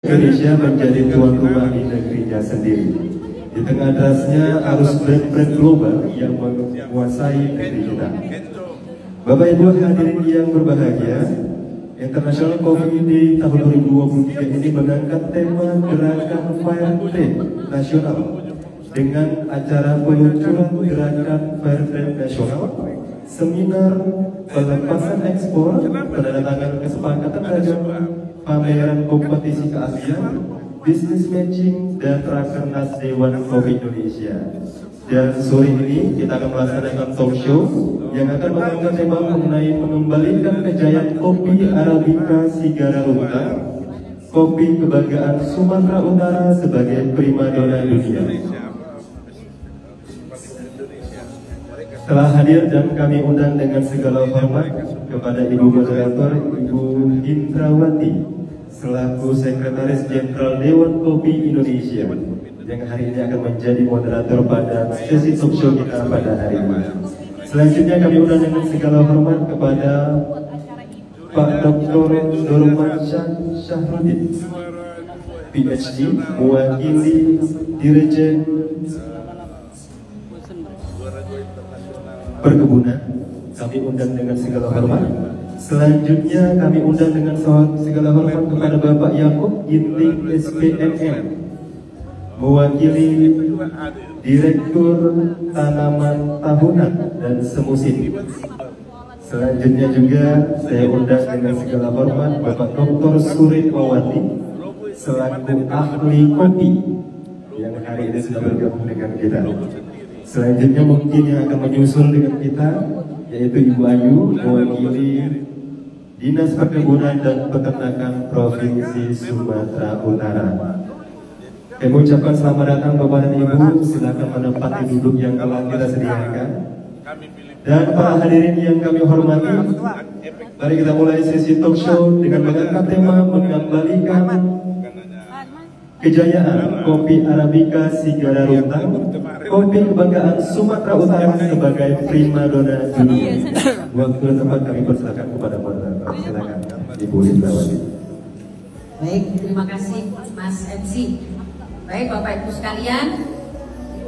Indonesia menjadi tuan rumah di negerinya sendiri. Di tengah derasnya arus brand-brand global yang menguasai negeri kita. Bapak Ibu hadirin yang berbahagia, International Coffee Day tahun 2023 ini mengangkat tema Gerakan Fair Trade Nasional dengan acara peluncuran Gerakan Fair Trade Nasional, seminar pelepasan ekspor, penandatanganan kesepakatan dagang, pameran kompetisi keahlian, bisnis matching, dan rakernas Dewan Kopi Indonesia. Dan sore ini kita akan melaksanakan talk show yang akan mengangkat tema mengenai mengembalikan kejayaan kopi Arabica Sigararunta, kopi kebanggaan Sumatera Utara sebagai primadona dunia. Telah hadir dan kami undang dengan segala hormat kepada Ibu Moderator Ibu Indrawati selaku Sekretaris Jenderal Dewan Kopi Indonesia yang hari ini akan menjadi moderator pada sesi talk show kita pada hari ini. Selanjutnya kami undang dengan segala hormat kepada Pak Dr. Dorman Syahrudin, PhD, mewakili Dirjen Perkebunan. Kami undang dengan segala hormat. Selanjutnya kami undang dengan segala hormat kepada Bapak Yakub Ginting SPMM, mewakili Direktur Tanaman Tahunan dan Semusim. Selanjutnya juga saya undang dengan segala hormat Bapak Dr. Suritmawati selaku ahli kopi yang hari ini sudah bergabung dengan kita. Selanjutnya mungkin yang akan menyusul dengan kita yaitu Ibu Ayu mewakili Dinas Perkebunan dan Peternakan Provinsi Sumatera Utara. Kami ucapkan selamat datang Bapak dan Ibu, silakan menempati duduk yang telah kita sediakan. Dan para hadirin yang kami hormati, mari kita mulai sesi talk show dengan mengangkat tema mengembalikan kejayaan kopi Arabica Sigararunta, kopi kebanggaan Sumatera Utara sebagai primadona dunia. Waktu dan tempat kami persilakan kepada moderator. Silakan Ibu Indrawati. Baik, terima kasih Mas MC. Baik Bapak Ibu sekalian,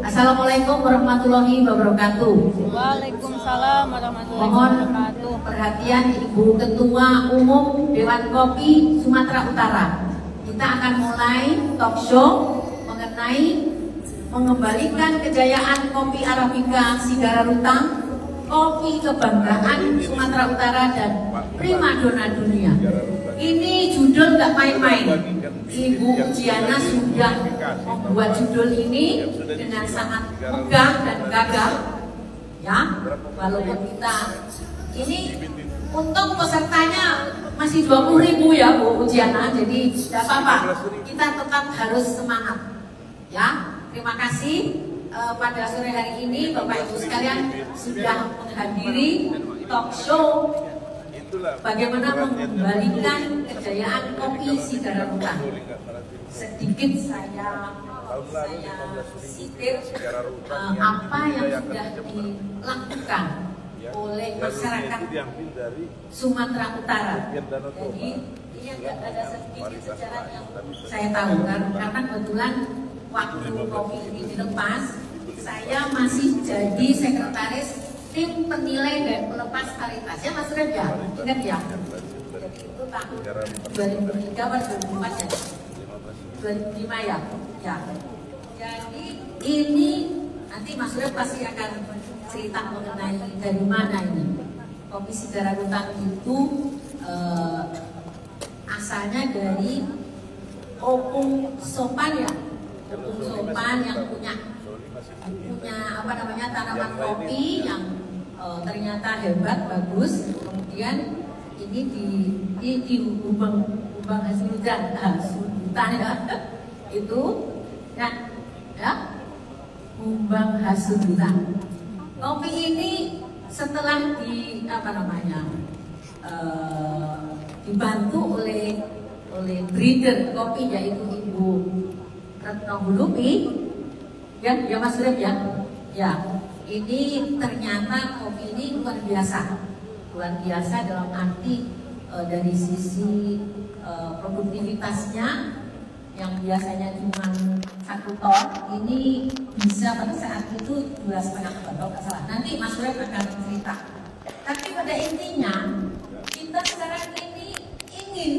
Assalamualaikum warahmatullahi wabarakatuh. Waalaikumsalam warahmatullahi Mohon wabarakatuh. perhatian Ibu Ketua Umum Dewan Kopi Sumatera Utara. Kita akan mulai talk show mengenai mengembalikan kejayaan kopi Arabica Sigararunta, kopi kebanggaan Sumatera Utara dan primadona dunia. Ini judul nggak main-main. Ibu Ujiana sudah membuat judul ini dengan sangat megah dan gagah, ya. Walaupun kita ini untuk pesertanya masih 20.000 ya Bu Ujiana, jadi tidak apa-apa. Kita tetap harus semangat, ya. Terima kasih pada sore hari ini Bapak Ibu sekalian sudah menghadiri talk show bagaimana mengembalikan kejayaan kopi Sigararunta. Sedikit saya sitir apa yang sudah dilakukan oleh masyarakat Sumatera Utara. Jadi ini ada sedikit sejarah yang saya tahu karena kebetulan waktu kopi ini dilepas, saya masih jadi sekretaris tim penilai dan pelepas paritas. Ya Mas Red ya, ingat ya? Jadi itu tahun 2003 atau 2004 ya? 2005 ya? Ya. Jadi ini nanti Mas Red pasti akan cerita mengenai dari mana ini. Kopi Sigararunta itu asalnya dari Opung Sopan ya? Opung Sopan yang punya apa namanya tanaman kopi yang ternyata hebat, bagus. Kemudian ini di Hubang Hasundutan ya, itu ya Hubang Hasundutan. Kopi ini setelah dibantu oleh breeder kopi yaitu Ibu Retno Hulupi. Ya Mas Rep ya. Ya, ini ternyata kopi ini luar biasa dalam arti dari sisi produktivitasnya yang biasanya cuma 1 ton, ini bisa pada saat itu 2,5 ton, kalau nggak salah. Nanti Mas Surep akan cerita. Tapi pada intinya, kita sekarang ini ingin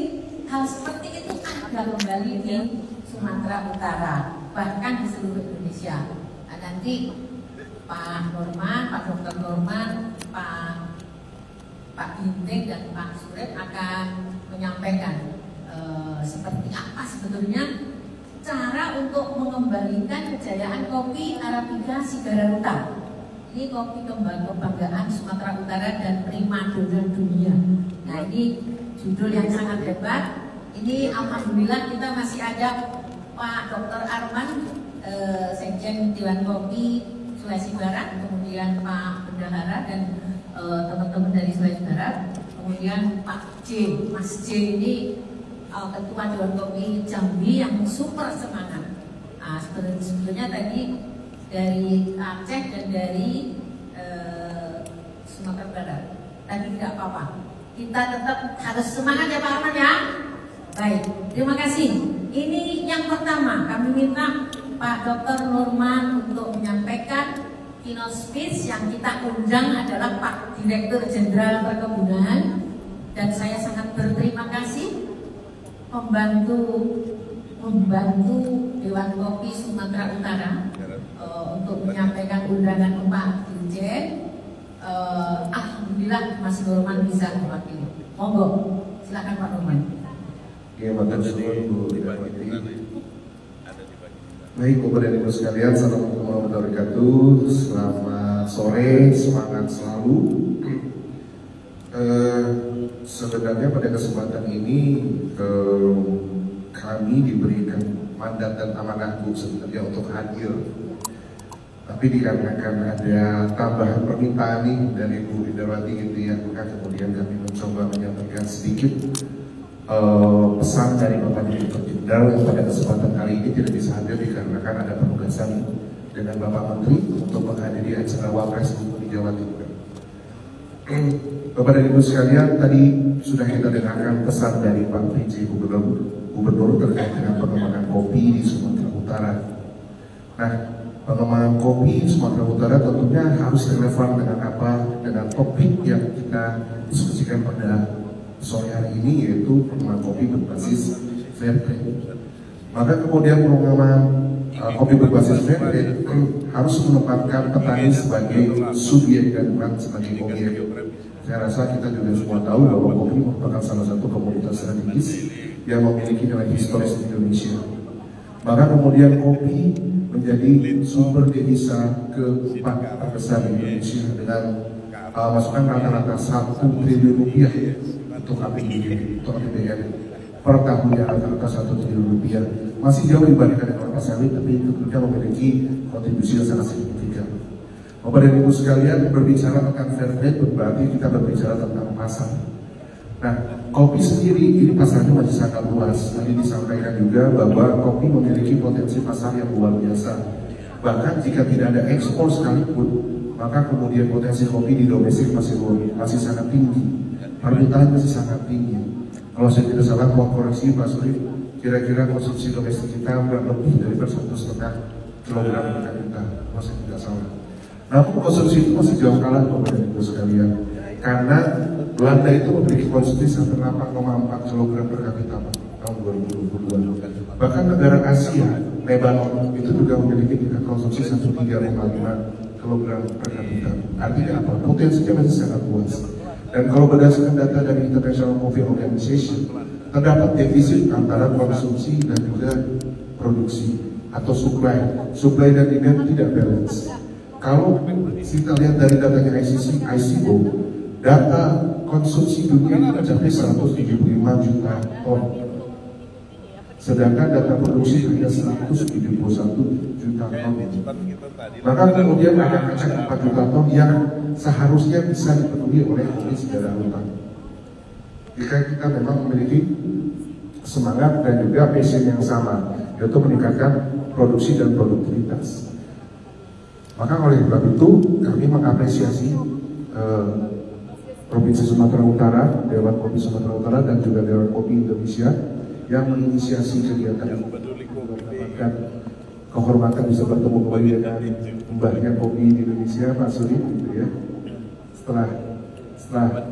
hal seperti itu ada kembali di Sumatera Utara, bahkan di seluruh Indonesia. Nah, nanti Pak Norman, Pak Dr. Norman, Pak Ginting dan Pak Surep akan menyampaikan seperti apa sebetulnya cara untuk mengembalikan kejayaan kopi Arabica Sigararuta. Ini kopi kebanggaan Sumatera Utara dan primadona dunia. Nah, ini judul yang sangat hebat. Ini alhamdulillah kita masih ada Pak Dr. Arman, Sekjen Dewan Kopi Sulawesi Barat, kemudian Pak Bendahara dan teman-teman dari Sulawesi Barat, kemudian Pak J, Mas J ini Ketua Dewan Kopi Jambi yang super semangat. Nah, sebetulnya tadi dari Aceh dan dari Sumatera Barat. Tadi tidak apa-apa. Kita tetap harus semangat ya Pak Arman ya. Baik, terima kasih. Ini yang pertama, kami minta Pak Dr. Norman untuk menyampaikan keynote speech. Yang kita undang adalah Pak Direktur Jenderal Perkebunan, dan saya sangat berterima kasih membantu Dewan Kopi Sumatera Utara untuk menyampaikan undangan Pak Dirjen. Alhamdulillah Mas Norman bisa mewakili. Monggo, silakan Pak Norman. Ya, makasih Bu Dipati. Baik, Bapak dan Ibu sekalian, assalamualaikum warahmatullahi wabarakatuh. Selamat sore, semangat selalu. Sebenarnya pada kesempatan ini kami diberikan mandat dan amanah Bu sebenarnya untuk hadir. Tapi dikarenakan ada tambahan permintaan nih dari Bu Indrawati gitu ya, maka kemudian kami mencoba menyampaikan sedikit pesan dari Bapak Direktur Jenderal yang pada kesempatan kali ini tidak bisa hadir dikarenakan ada penugasan dengan Bapak Menteri untuk menghadiri acara Wapres di Jawa Timur. Bapak dan Ibu sekalian, tadi sudah kita dengarkan pesan dari Pak PJ Gubernur terkait dengan pengembangan kopi di Sumatera Utara. Nah, pengembangan kopi Sumatera Utara tentunya harus relevan dengan apa? Dengan topik yang kita diskusikan pada sore hari ini, yaitu pengembangan kopi berbasis fair trade. Maka kemudian pengembangan kopi berbasis fair trade harus menempatkan petani sebagai subjek dan bukan sebagai objek. Saya rasa kita juga semua tahu bahwa kopi merupakan salah satu komoditas strategis yang memiliki nilai historis di Indonesia. Maka kemudian kopi menjadi sumber devisa keempat terbesar di Indonesia dengan masukan rata-rata 1 triliun rupiah untuk APBN per tahunnya, rata-rata 1 triliun rupiah. Masih jauh dibandingkan dengan kelapa sawit, tapi tentunya memiliki kontribusi yang sangat signifikan. Bapak dan Ibu sekalian, berbicara tentang fair trade berarti kita berbicara tentang pasar. Nah, kopi sendiri ini pasarnya masih sangat luas. Tadi disampaikan juga bahwa kopi memiliki potensi pasar yang luar biasa. Bahkan jika tidak ada ekspor sekalipun, maka kemudian potensi kopi di domestik masih sangat tinggi. Permintaan masih sangat tinggi. Kalau saya tidak salah, mau koreksi Pak Surip, kira-kira konsumsi domestik kita lebih dari 1,5 kilogram per kapita, kalau saya tidak salah. Namun konsumsi itu masih jauh kalah Bapak dan Ibu sekalian, karena Belanda itu memiliki konsumsi sampai 8,4 kg per kapita tahun 2022. Bahkan negara Asia, Lebanon itu juga memiliki tingkat konsumsi 1,5 kg per kapita. Artinya apa? Potensinya masih sangat luas. Dan kalau berdasarkan data dari International Coffee Organization, terdapat defisit antara konsumsi dan juga produksi atau supply dan demand tidak balance. Kalau kita lihat dari datanya ICBO, data konsumsi dunia ini mencapai 175 juta ton, sedangkan data produksi hanya 171 juta ton. Maka kemudian ada kacang 4 juta ton yang seharusnya bisa dipenuhi oleh kopi Sigararuta. Jika kita memang memiliki semangat dan juga passion yang sama, yaitu meningkatkan produksi dan produktivitas. Maka oleh sebab itu kami mengapresiasi Provinsi Sumatera Utara, Dewan Kopi Sumatera Utara dan juga Dewan Kopi Indonesia yang menginisiasi kegiatan ini. Mendapatkan kehormatan bisa bertemu kembali dengan mbahnya kopi di Indonesia, Pak Suri, gitu ya. Setelah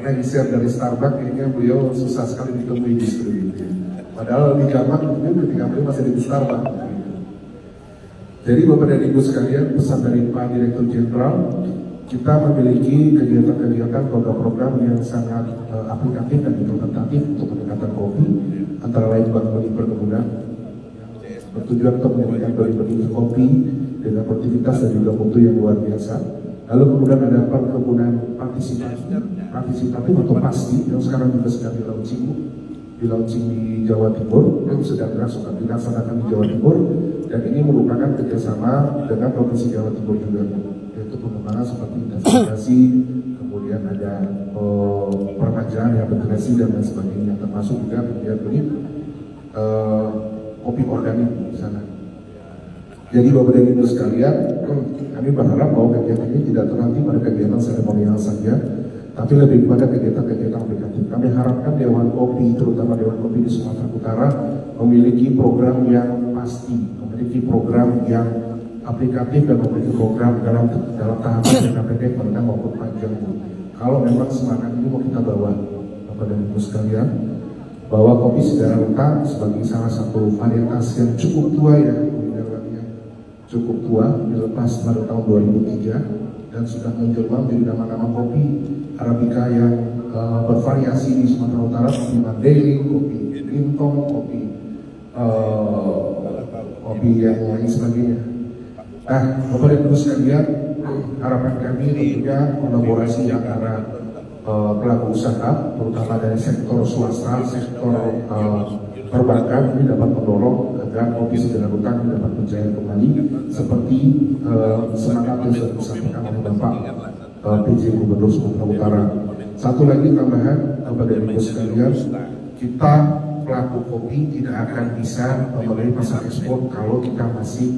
lengser dari Starbucks, kayaknya beliau susah sekali ditemui justru gitu ya. Padahal di kamar mungkin ketika beliau masih di Starbucks. Gitu. Jadi Bapak dan Ibu sekalian, pesan dari Pak Direktur Jenderal, kita memiliki kegiatan-kegiatan program-program yang sangat aplikatif dan implementatif untuk peningkatan kopi, antara lain Bank Beli Perkebunan bertujuan untuk meningkatkan beli kopi dengan produktivitas dan juga mutu yang luar biasa. Lalu kemudian ada perkebunan partisipatif atau pasti yang sekarang juga sedang di launching di Jawa Timur, yang sedang dilaksanakan di Jawa Timur, dan ini merupakan kerjasama dengan Provinsi Jawa Timur juga, yaitu pengembangan seperti investigasi, kemudian ada permajaan yang integrasi dan lain sebagainya, termasuk juga beli kopi organik di sana. Jadi Bapak dan Ibu sekalian, kami berharap bahwa kegiatan ini tidak terhenti pada kegiatan seremonial saja, tapi lebih kepada kegiatan-kegiatan aplikatif. Kami harapkan Dewan Kopi, terutama Dewan Kopi di Sumatera Utara, memiliki program yang pasti, memiliki program yang aplikatif dan memiliki program dalam tahapan jangka pendek, menengah maupun panjang. Kalau memang semangat ini mau kita bawa, Bapak dan Ibu sekalian, bahwa kopi Sidarata sebagai salah satu varietas yang cukup tua ya, cukup tua, dilepas pada tahun 2003 dan sudah menjelma menjadi nama-nama kopi Arabica yang bervariasi di Sumatera Utara, kopi Mandailing, kopi Lintong, kopi yang lain sebagainya. Nah, Bapak dan Ibu sekalian, harapan kami tentunya kolaborasi antara pelaku usaha, terutama dari sektor swasta, sektor perbankan, ini dapat mendorong agar kopi Sidarata dapat berjaya kembali seperti semangat yang sudah disampaikan oleh Bapak PJ Gubernur Sumatera Utara. Satu lagi tambahan kepada Ibu sekalian, kita pelaku kopi tidak akan bisa memenuhi pasar ekspor kalau kita masih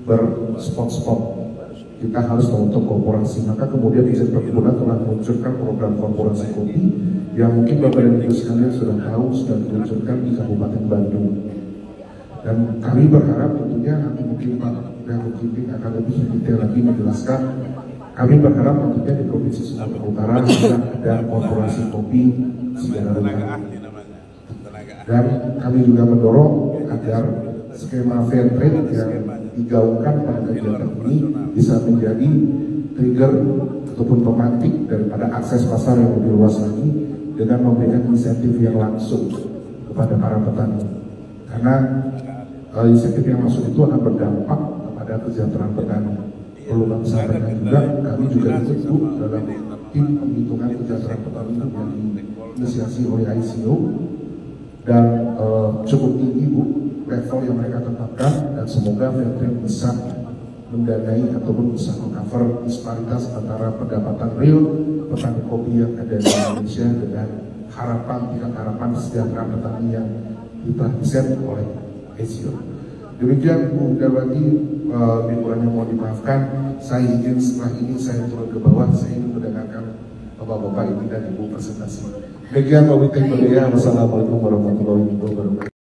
berspot-spot. Kita harus membentuk korporasi. Maka kemudian Izin Perkebunan telah meluncurkan program korporasi kopi yang mungkin Bapak dan Ibu sekalian sudah tahu, sudah diluncurkan di Kabupaten Bandung. Dan kami berharap tentunya nanti mungkin Pak Direktur akan lebih detail lagi menjelaskan. Kami berharap tentunya di Provinsi Sumatera Utara sudah ada korporasi kopi Sidarata. Dan kami juga mendorong agar skema fair trade yang digaungkan pada kegiatan ini bisa menjadi trigger ataupun pemantik daripada akses pasar yang lebih luas lagi dengan memberikan insentif yang langsung kepada para petani. Karena insentif yang langsung itu akan berdampak kepada kesejahteraan petani. Perlu kami sampaikan juga, kami juga ikut dalam tim penghitungan kesejahteraan petani yang diinisiasi oleh ICO dan cukup tinggi Bu level yang mereka tetapkan, dan semoga Fairtrade bisa mendanai ataupun bisa mengcover disparitas antara pendapatan real petani kopi yang ada di Indonesia dengan tingkat harapan kesejahteraan petani yang dipresent oleh ICO. Demikian, kemudian lagi kurangnya mau dimaafkan. Saya ingin setelah ini saya turun ke bawah, saya ingin mendengarkan Bapak-Bapak ini dan Ibu presentasi. Demikian, Wassalamualaikum warahmatullahi wabarakatuh.